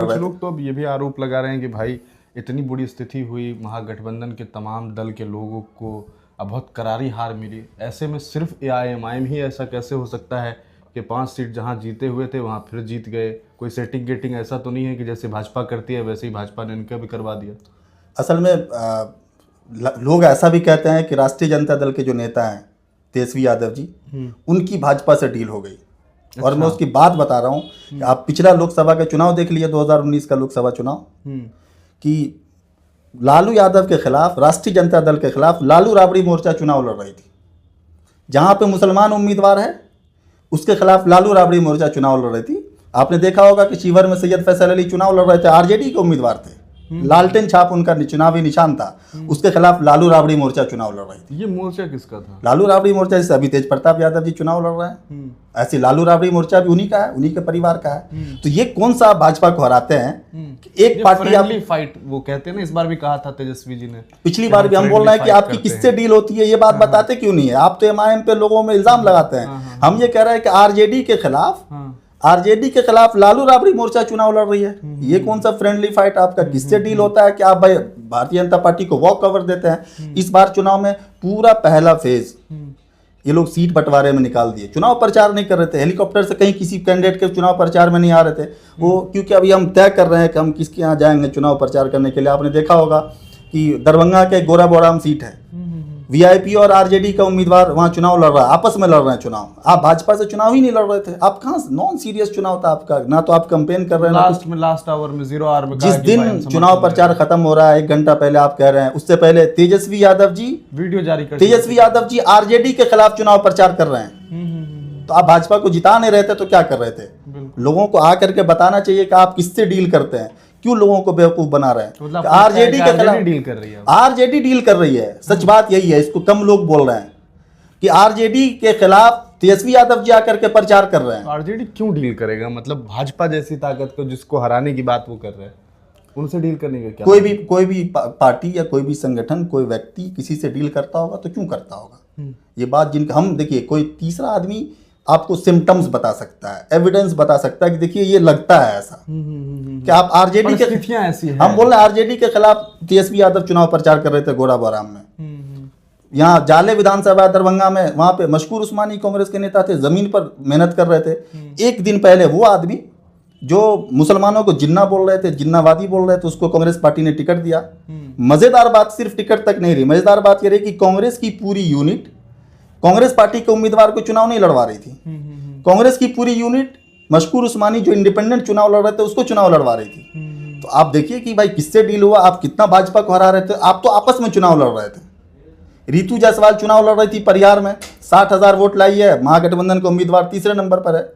कुछ लोग तो अब ये भी आरोप लगा रहे हैं कि भाई इतनी बुरी स्थिति हुई, महागठबंधन के तमाम दल के लोगों को अब बहुत करारी हार मिली, ऐसे में सिर्फ एआईएमआईएम ही ऐसा कैसे हो सकता है कि 5 सीट जहां जीते हुए थे वहां फिर जीत गए? कोई सेटिंग गेटिंग ऐसा तो नहीं है कि जैसे भाजपा करती है वैसे ही भाजपा ने इनका भी करवा दिया? असल में लोग ऐसा भी कहते हैं कि राष्ट्रीय जनता दल के जो नेता हैं तेजस्वी यादव जी, उनकी भाजपा से डील हो गई। और मैं उसकी बात बता रहा हूँ कि आप पिछला लोकसभा का चुनाव देख लिए, 2019 का लोकसभा चुनाव, कि लालू यादव के खिलाफ राष्ट्रीय जनता दल के खिलाफ लालू राबड़ी मोर्चा चुनाव लड़ रही थी। जहां पे मुसलमान उम्मीदवार है उसके खिलाफ लालू राबड़ी मोर्चा चुनाव लड़ रही थी। आपने देखा होगा कि शिवहर में सैयद फैसल अली चुनाव लड़ रहे थे, आरजेडी के उम्मीदवार थे, लालटेन छाप उनका चुनावी निशान था, उसके खिलाफ लालू राबड़ी मोर्चा चुनाव लड़ रही थी। ये मोर्चा किसका था? लालू राबड़ी मोर्चा जैसे अभी तेज प्रताप यादव जी चुनाव लड़ रहे हैं, ऐसे लालू राबड़ी मोर्चा भी उन्हीं का है, उन्हीं के परिवार का है। तो ये कौन सा भाजपा को हराते हैं कि एक पार्टी आप फाइट वो कहते हैं ना, इस बार भी कहा था तेजस्वी जी ने, पिछली बार भी हम बोल रहे हैं कि आपकी किससे डील होती है, ये बात बताते क्यों नहीं है? आप तो एमआईएम पे लोगों में इल्जाम लगाते हैं। हम ये कह रहे हैं कि आरजेडी के खिलाफ लालू राबड़ी मोर्चा चुनाव लड़ रही है। ये कौन सा फ्रेंडली फाइट आपका? किससे डील होता है कि आप भाई भारतीय जनता पार्टी को वॉक कवर देते हैं? इस बार चुनाव में पूरा पहला फेज ये लोग सीट बंटवारे में निकाल दिए, चुनाव प्रचार नहीं कर रहे थे, हेलीकॉप्टर से कहीं किसी कैंडिडेट के चुनाव प्रचार में नहीं आ रहे थे वो, क्योंकि अभी हम तय कर रहे हैं कि हम किसके यहाँ जाएंगे चुनाव प्रचार करने के लिए। आपने देखा होगा कि दरभंगा के गोराबोराम सीट है, वीआईपी और आरजेडी का उम्मीदवार वहां चुनाव लड़ रहा है, आपस में लड़ रहे हैं चुनाव। आप भाजपा से चुनाव ही नहीं लड़ रहे थे, आप कहाँ नॉन सीरियस चुनाव था आपका, ना तो आप कैंपेन कर रहे हैं, लास्ट आवर में 0 आवर में जिस दिन चुनाव प्रचार खत्म हो रहा है 1 घंटा पहले आप कह रहे हैं, उससे पहले तेजस्वी यादव जी वीडियो जारी कर, तेजस्वी यादव जी आरजेडी के खिलाफ चुनाव प्रचार कर रहे हैं। तो आप भाजपा को जिता नहीं रहे थे तो क्या कर रहे थे? लोगों को आकर के बताना चाहिए कि आप किससे डील करते हैं, क्यों लोगों को बेवकूफ बना रहे हैं? मतलब आरजेडी के खिलाफ डील कर रही है, आरजेडी डील कर रही है। सच बात यही है, इसको कम लोग बोल रहे हैं कि आरजेडी के खिलाफ तेजस्वी यादव जी आकर के प्रचार कर रहे हैं। आरजेडी क्यों डील करेगा? मतलब भाजपा जैसी ताकत को जिसको हराने की बात वो कर रहे हैं, उनसे डील करने का क्या? कोई भी पार्टी या कोई भी संगठन, कोई व्यक्ति किसी से डील करता होगा तो क्यों करता होगा? ये बात जिनका हम देखिए, कोई तीसरा आदमी आपको सिम्टम्स बता सकता है, एविडेंस बता सकता है कि देखिए ये लगता है ऐसा कि आप आरजेडी के, स्थितियां ऐसी हैं। हम बोल रहे हैं आरजेडी के खिलाफ तेजस्वी यादव चुनाव प्रचार कर रहे थे गोराबोराम में, यहाँ जाले विधानसभा दरभंगा में, वहां पे मशकूर उस्मानी कांग्रेस के नेता थे, जमीन पर मेहनत कर रहे थे। एक दिन पहले वो आदमी जो मुसलमानों को जिन्ना बोल रहे थे, जिन्नावादी बोल रहे थे, उसको कांग्रेस पार्टी ने टिकट दिया। मजेदार बात सिर्फ टिकट तक नहीं रही, मजेदार बात यह रही कि कांग्रेस की पूरी यूनिट कांग्रेस पार्टी के उम्मीदवार को चुनाव नहीं लड़वा रही थी। कांग्रेस की पूरी यूनिट मशकूर उस्मानी जो इंडिपेंडेंट चुनाव लड़ रहे थे उसको चुनाव लड़वा रही थी। तो आप देखिए कि भाई किससे डील हुआ, आप कितना भाजपा को हरा रहे थे। आप तो आपस में चुनाव लड़ रहे थे। रीतू जायसवाल चुनाव लड़ रही थी परियार में, 60,000 वोट लाई है, महागठबंधन के उम्मीदवार तीसरे नंबर पर है।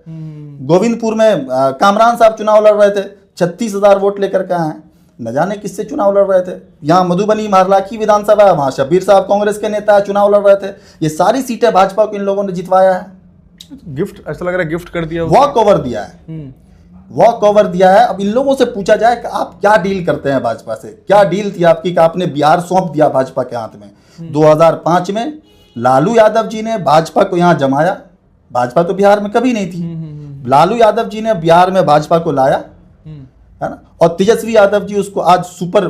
गोविंदपुर में कामरान साहब चुनाव लड़ रहे थे, 36,000 वोट लेकर के आए हैं। न जाने किससे चुनाव लड़ रहे थे। यहाँ मधुबनी मारलाखी विधानसभा है, वहाँ शब्बीर साहब कांग्रेस के नेता चुनाव लड़ रहे थे। ये सारी सीटें भाजपा को इन लोगों ने जितवाया है। गिफ्ट ऐसा लग रहा है, गिफ्ट कर दिया, वॉक ओवर दिया है, वॉक ओवर दिया है। अब इन लोगों से पूछा जाए कि आप क्या डील करते हैं भाजपा से, क्या डील थी आपकी कि आपने बिहार सौंप दिया भाजपा के हाथ में? 2005 में लालू यादव जी ने भाजपा को यहाँ जमाया, भाजपा तो बिहार में कभी नहीं थी। लालू यादव जी ने बिहार में भाजपा को लाया, है ना, और तेजस्वी यादव जी उसको आज सुपर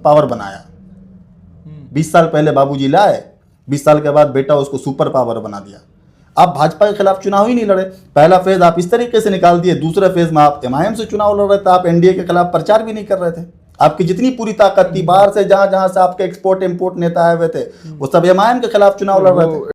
पावर बनाया। 20 साल पहले बाबूजी लाए, 20 साल के बाद बेटा उसको सुपर पावर बना दिया। आप भाजपा के खिलाफ चुनाव ही नहीं लड़े। पहला फेज आप इस तरीके से निकाल दिए, दूसरे फेज में आप एमआईएम से चुनाव लड़ रहे थे, आप एनडीए के खिलाफ प्रचार भी नहीं कर रहे थे। आपकी जितनी पूरी ताकत थी, बाहर से जहां जहां से आपके एक्सपोर्ट इंपोर्ट नेता आए हुए थे, वो सब एमआईएम के खिलाफ चुनाव लड़ रहे थे।